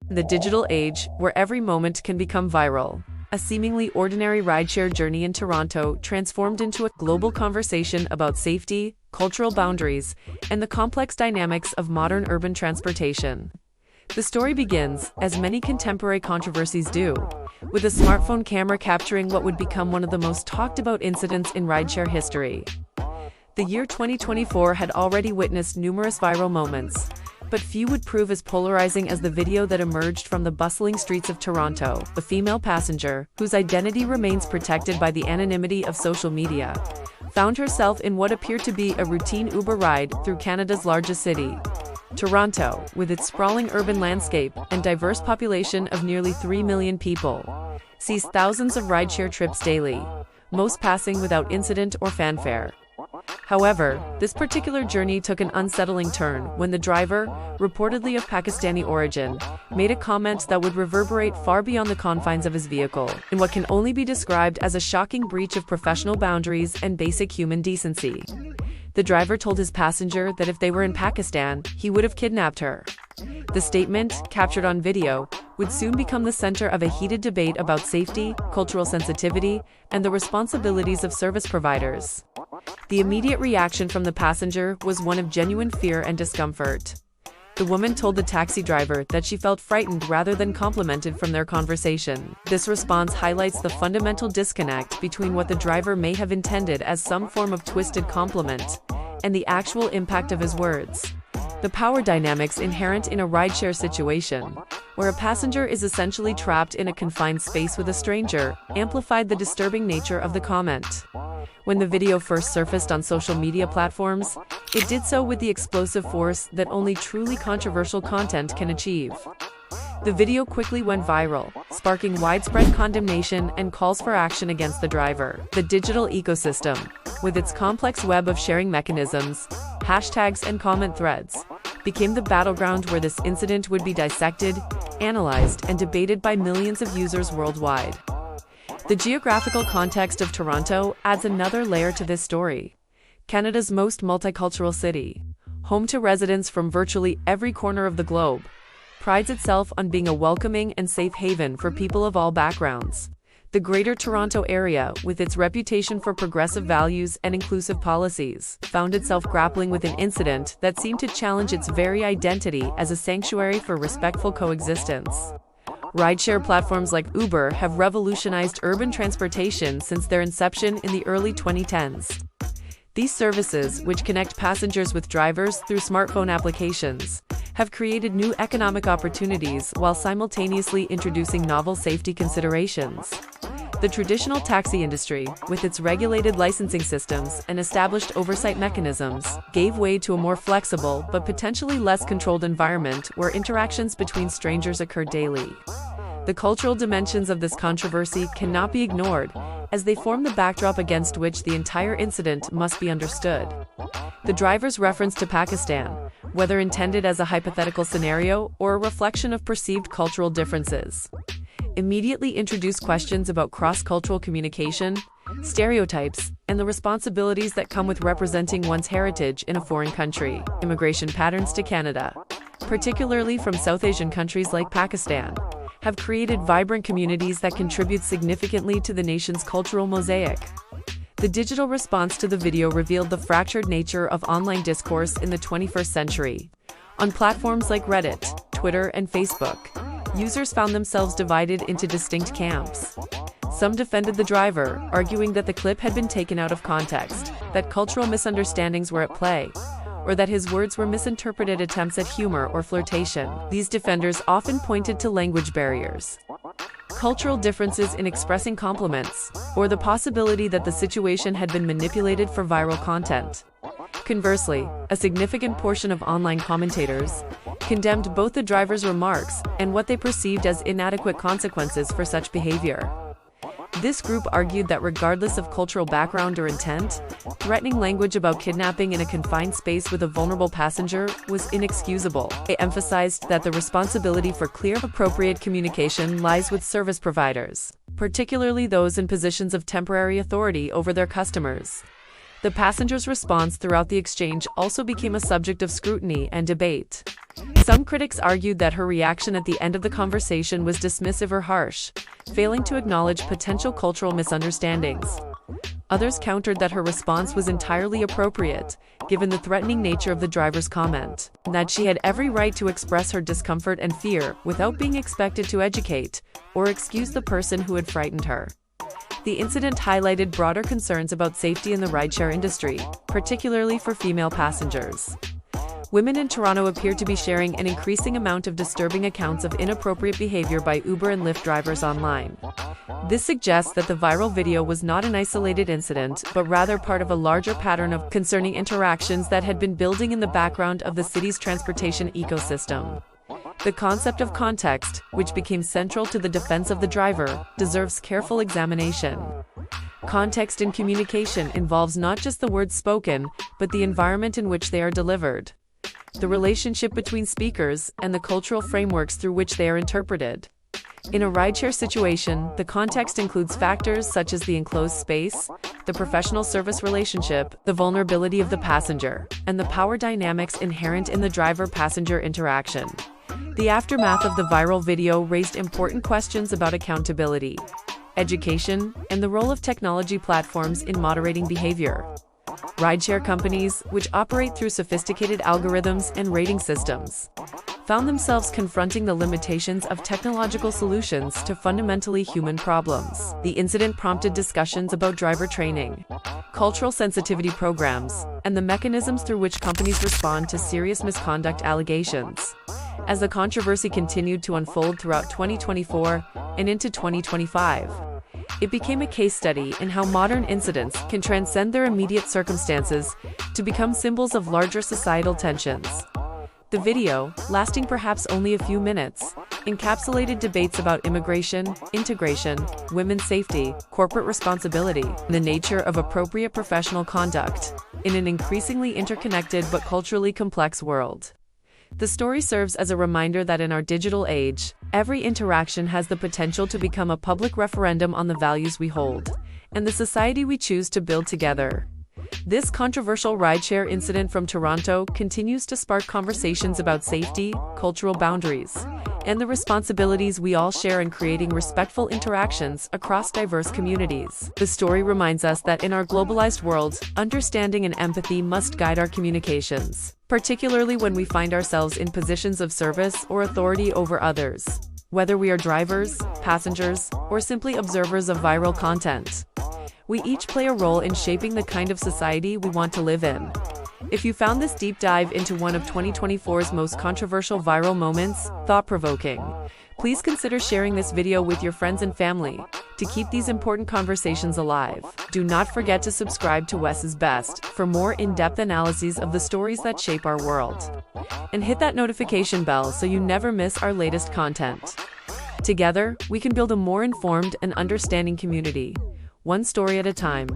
In the digital age, where every moment can become viral, a seemingly ordinary rideshare journey in Toronto transformed into a global conversation about safety, cultural boundaries, and the complex dynamics of modern urban transportation. The story begins, as many contemporary controversies do, with a smartphone camera capturing what would become one of the most talked about incidents in rideshare history. The year 2024 had already witnessed numerous viral moments, but few would prove as polarizing as the video that emerged from the bustling streets of Toronto. A female passenger, whose identity remains protected by the anonymity of social media, found herself in what appeared to be a routine Uber ride through Canada's largest city. Toronto, with its sprawling urban landscape and diverse population of nearly 3 million people, sees thousands of rideshare trips daily, most passing without incident or fanfare. However, this particular journey took an unsettling turn when the driver, reportedly of Pakistani origin, made a comment that would reverberate far beyond the confines of his vehicle, in what can only be described as a shocking breach of professional boundaries and basic human decency. The driver told his passenger that if they were in Pakistan, he would have kidnapped her. The statement, captured on video, would soon become the center of a heated debate about safety, cultural sensitivity, and the responsibilities of service providers. The immediate reaction from the passenger was one of genuine fear and discomfort. The woman told the taxi driver that she felt frightened rather than complimented from their conversation. This response highlights the fundamental disconnect between what the driver may have intended as some form of twisted compliment and the actual impact of his words. The power dynamics inherent in a rideshare situation, where a passenger is essentially trapped in a confined space with a stranger, amplified the disturbing nature of the comment. When the video first surfaced on social media platforms, it did so with the explosive force that only truly controversial content can achieve. The video quickly went viral, sparking widespread condemnation and calls for action against the driver. The digital ecosystem, with its complex web of sharing mechanisms, hashtags and comment threads, became the battleground where this incident would be dissected, analyzed, and debated by millions of users worldwide. The geographical context of Toronto adds another layer to this story. Canada's most multicultural city, home to residents from virtually every corner of the globe, prides itself on being a welcoming and safe haven for people of all backgrounds. The Greater Toronto Area, with its reputation for progressive values and inclusive policies, found itself grappling with an incident that seemed to challenge its very identity as a sanctuary for respectful coexistence. Rideshare platforms like Uber have revolutionized urban transportation since their inception in the early 2010s. These services, which connect passengers with drivers through smartphone applications, have created new economic opportunities while simultaneously introducing novel safety considerations. The traditional taxi industry, with its regulated licensing systems and established oversight mechanisms, gave way to a more flexible but potentially less controlled environment where interactions between strangers occur daily. The cultural dimensions of this controversy cannot be ignored, as they form the backdrop against which the entire incident must be understood. The driver's reference to Pakistan, whether intended as a hypothetical scenario or a reflection of perceived cultural differences, immediately introduced questions about cross-cultural communication, stereotypes, and the responsibilities that come with representing one's heritage in a foreign country. Immigration patterns to Canada, particularly from South Asian countries like Pakistan, have created vibrant communities that contribute significantly to the nation's cultural mosaic. The digital response to the video revealed the fractured nature of online discourse in the 21st century. On platforms like Reddit, Twitter, and Facebook, users found themselves divided into distinct camps. Some defended the driver, arguing that the clip had been taken out of context, that cultural misunderstandings were at play, or that his words were misinterpreted attempts at humor or flirtation. These defenders often pointed to language barriers, cultural differences in expressing compliments, or the possibility that the situation had been manipulated for viral content. Conversely, a significant portion of online commentators condemned both the driver's remarks and what they perceived as inadequate consequences for such behavior. This group argued that regardless of cultural background or intent, threatening language about kidnapping in a confined space with a vulnerable passenger was inexcusable. They emphasized that the responsibility for clear, appropriate communication lies with service providers, particularly those in positions of temporary authority over their customers. The passenger's response throughout the exchange also became a subject of scrutiny and debate. Some critics argued that her reaction at the end of the conversation was dismissive or harsh, failing to acknowledge potential cultural misunderstandings. Others countered that her response was entirely appropriate, given the threatening nature of the driver's comment, and that she had every right to express her discomfort and fear without being expected to educate or excuse the person who had frightened her. The incident highlighted broader concerns about safety in the rideshare industry, particularly for female passengers. Women in Toronto appear to be sharing an increasing amount of disturbing accounts of inappropriate behavior by Uber and Lyft drivers online. This suggests that the viral video was not an isolated incident, but rather part of a larger pattern of concerning interactions that had been building in the background of the city's transportation ecosystem. The concept of context, which became central to the defense of the driver, deserves careful examination. Context in communication involves not just the words spoken, but the environment in which they are delivered, the relationship between speakers, and the cultural frameworks through which they are interpreted. In a rideshare situation, the context includes factors such as the enclosed space, the professional service relationship, the vulnerability of the passenger, and the power dynamics inherent in the driver-passenger interaction. The aftermath of the viral video raised important questions about accountability, education, and the role of technology platforms in moderating behavior. Rideshare companies, which operate through sophisticated algorithms and rating systems, found themselves confronting the limitations of technological solutions to fundamentally human problems. The incident prompted discussions about driver training, cultural sensitivity programs, and the mechanisms through which companies respond to serious misconduct allegations. As the controversy continued to unfold throughout 2024 and into 2025, it became a case study in how modern incidents can transcend their immediate circumstances to become symbols of larger societal tensions. The video, lasting perhaps only a few minutes, encapsulated debates about immigration, integration, women's safety, corporate responsibility, and the nature of appropriate professional conduct in an increasingly interconnected but culturally complex world. The story serves as a reminder that in our digital age, every interaction has the potential to become a public referendum on the values we hold and the society we choose to build together. This controversial rideshare incident from Toronto continues to spark conversations about safety, cultural boundaries, and the responsibilities we all share in creating respectful interactions across diverse communities. The story reminds us that in our globalized world, understanding and empathy must guide our communications, particularly when we find ourselves in positions of service or authority over others, whether we are drivers, passengers, or simply observers of viral content. We each play a role in shaping the kind of society we want to live in. If you found this deep dive into one of 2024's most controversial viral moments thought-provoking, please consider sharing this video with your friends and family to keep these important conversations alive. Do not forget to subscribe to Wes's Best for more in-depth analyses of the stories that shape our world. And hit that notification bell so you never miss our latest content. Together, we can build a more informed and understanding community, one story at a time.